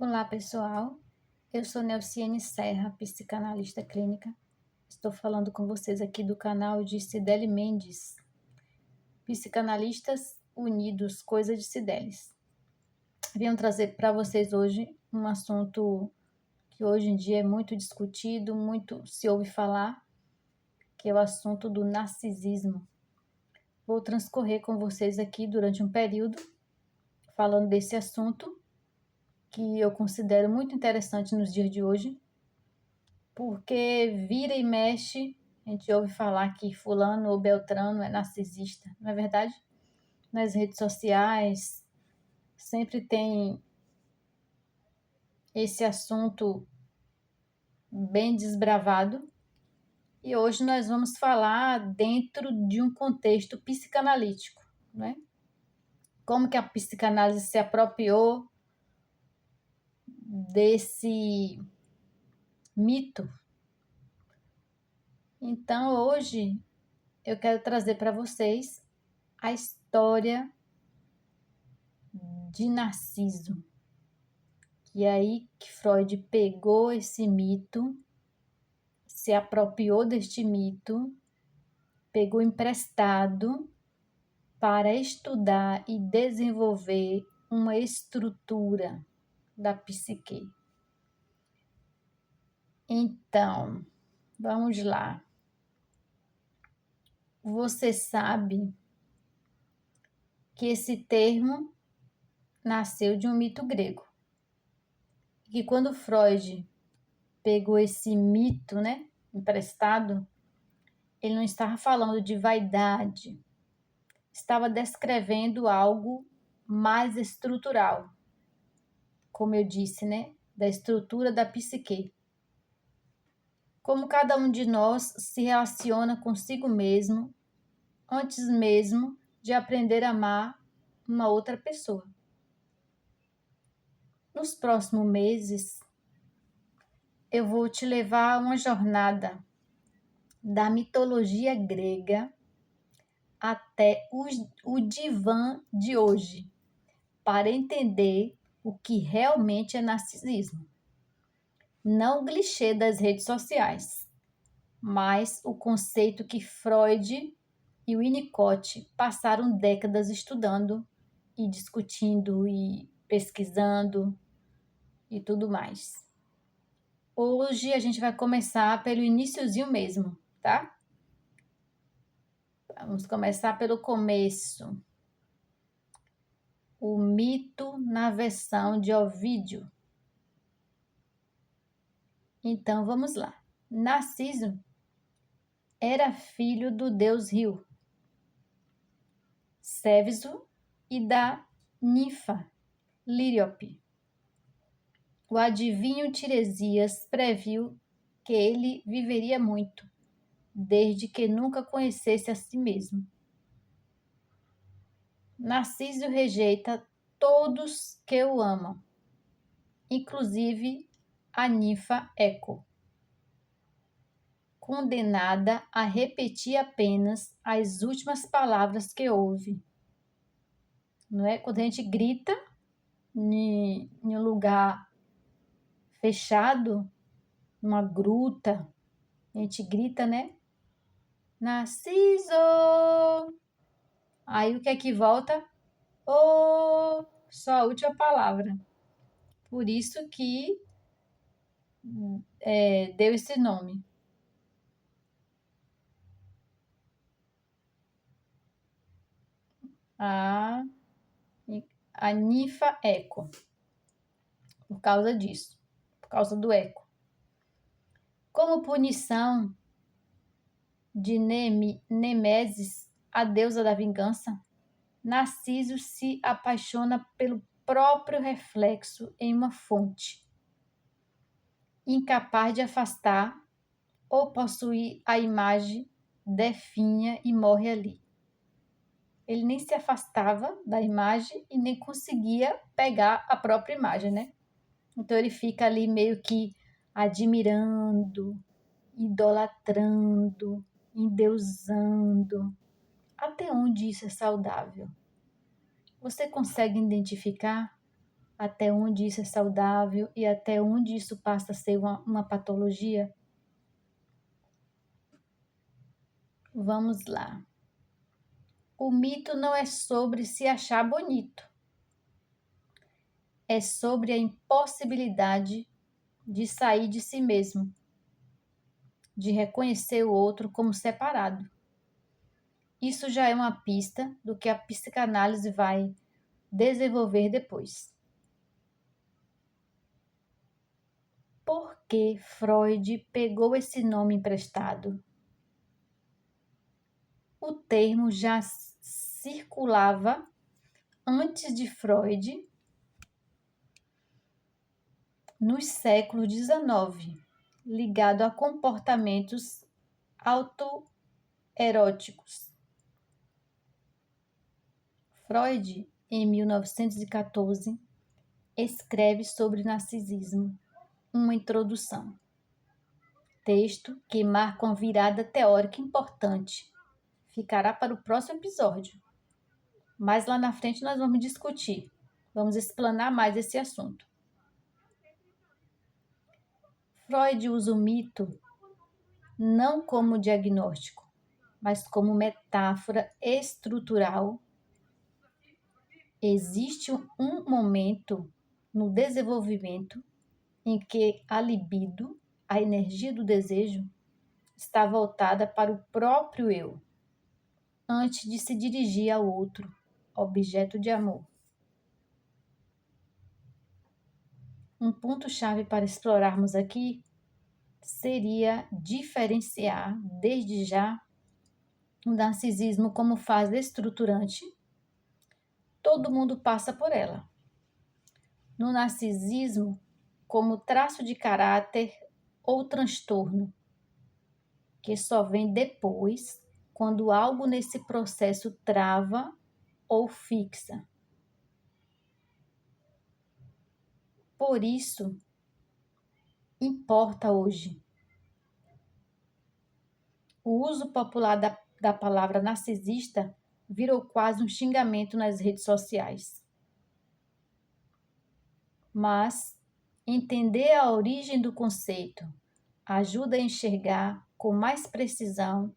Olá, pessoal. Eu sou Nelciene Serra, psicanalista clínica. Estou falando com vocês aqui do canal de Cibele Mendes, Psicanalistas Unidos, Coisa de Cibeles. Venho trazer para vocês hoje um assunto que hoje em dia é muito discutido, muito se ouve falar, que é o assunto do narcisismo. Vou transcorrer com vocês aqui durante um período falando desse assunto, que eu considero muito interessante nos dias de hoje, porque vira e mexe, a gente ouve falar que fulano ou beltrano é narcisista, não é verdade? Nas redes sociais sempre tem esse assunto bem desbravado, e hoje nós vamos falar dentro de um contexto psicanalítico, né? Como que a psicanálise se apropriou desse mito. Então, hoje eu quero trazer para vocês a história de Narciso. E é aí que Freud pegou esse mito, se apropriou deste mito, pegou emprestado para estudar e desenvolver uma estrutura da psique. Então, vamos lá. Você sabe que esse termo nasceu de um mito grego. E quando Freud pegou esse mito, né, emprestado, ele não estava falando de vaidade, estava descrevendo algo mais estrutural, como eu disse, né, da estrutura da psique. Como cada um de nós se relaciona consigo mesmo antes mesmo de aprender a amar uma outra pessoa. Nos próximos meses, eu vou te levar a uma jornada da mitologia grega até o divã de hoje, para entender o que realmente é narcisismo. Não o clichê das redes sociais, mas o conceito que Freud e Winnicott passaram décadas estudando e discutindo e pesquisando e tudo mais. Hoje a gente vai começar pelo iniciozinho mesmo, tá? Vamos começar pelo começo. O mito na versão de Ovídio. Então, vamos lá. Narciso era filho do deus Rio, Céviso, e da ninfa Líope. O adivinho Tiresias previu que ele viveria muito, desde que nunca conhecesse a si mesmo. Narciso rejeita todos que o amam, inclusive a ninfa Eco, condenada a repetir apenas as últimas palavras que ouve. Não é? Quando a gente grita em um lugar fechado, numa gruta, a gente grita, né? Narciso! Aí o que é que volta? Oh! Só a última palavra. Por isso que deu esse nome. A ninfa Eco. Por causa disso. Por causa do eco. Como punição de Nêmesis, a deusa da vingança, Narciso se apaixona pelo próprio reflexo em uma fonte, incapaz de afastar ou possuir a imagem, definha e morre ali. Ele nem se afastava da imagem e nem conseguia pegar a própria imagem, né? Então ele fica ali meio que admirando, idolatrando, endeusando. Até onde isso é saudável? Você consegue identificar? até onde isso é saudável e até onde isso passa a ser uma patologia? Vamos lá. O mito não é sobre se achar bonito, é sobre a impossibilidade de sair de si mesmo, de reconhecer o outro como separado. Isso já é uma pista do que a psicanálise vai desenvolver depois. Por que Freud pegou esse nome emprestado? O termo já circulava antes de Freud, nos séculos XIX, ligado a comportamentos autoeróticos. Freud, em 1914, escreve sobre narcisismo, uma introdução. Texto que marca uma virada teórica importante. Ficará para o próximo episódio. Mas lá na frente nós vamos discutir, vamos explanar mais esse assunto. Freud usa o mito não como diagnóstico, mas como metáfora estrutural. Existe um momento no desenvolvimento em que a libido, a energia do desejo, está voltada para o próprio eu, antes de se dirigir ao outro, objeto de amor. Um ponto-chave para explorarmos aqui seria diferenciar, desde já, o narcisismo como fase estruturante. Todo mundo passa por ela. No narcisismo, como traço de caráter ou transtorno, que só vem depois, quando algo nesse processo trava ou fixa. Por isso, importa hoje. O uso popular da palavra narcisista virou quase um xingamento nas redes sociais. Mas entender a origem do conceito ajuda a enxergar com mais precisão.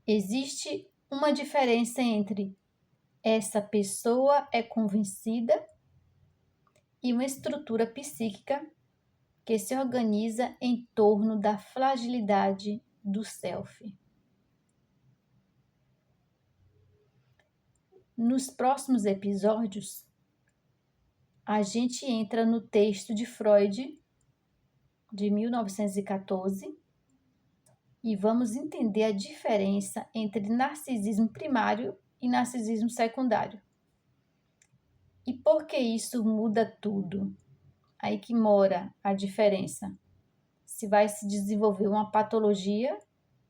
Existe uma diferença entre essa pessoa é convencida e uma estrutura psíquica que se organiza em torno da fragilidade do self. Nos próximos episódios, a gente entra no texto de Freud, de 1914, e vamos entender a diferença entre narcisismo primário e narcisismo secundário. E por que isso muda tudo? Aí que mora a diferença. Se vai se desenvolver uma patologia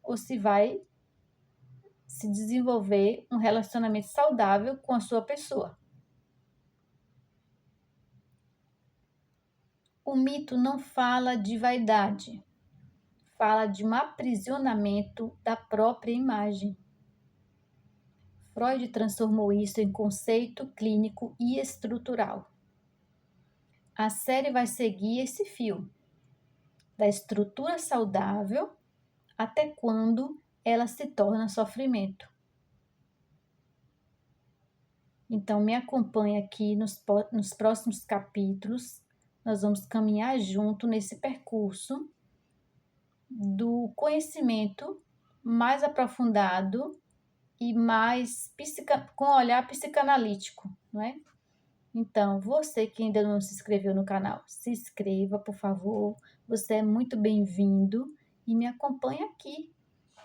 ou se vai se desenvolver um relacionamento saudável com a sua pessoa. O mito não fala de vaidade, fala de um aprisionamento da própria imagem. Freud transformou isso em conceito clínico e estrutural. A série vai seguir esse fio, da estrutura saudável até quando ela se torna sofrimento. Então, me acompanhe aqui nos próximos capítulos. Nós vamos caminhar junto nesse percurso do conhecimento mais aprofundado e mais com olhar psicanalítico, não é? Então, você que ainda não se inscreveu no canal, se inscreva, por favor. Você é muito bem-vindo e me acompanhe aqui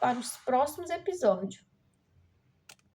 para os próximos episódios.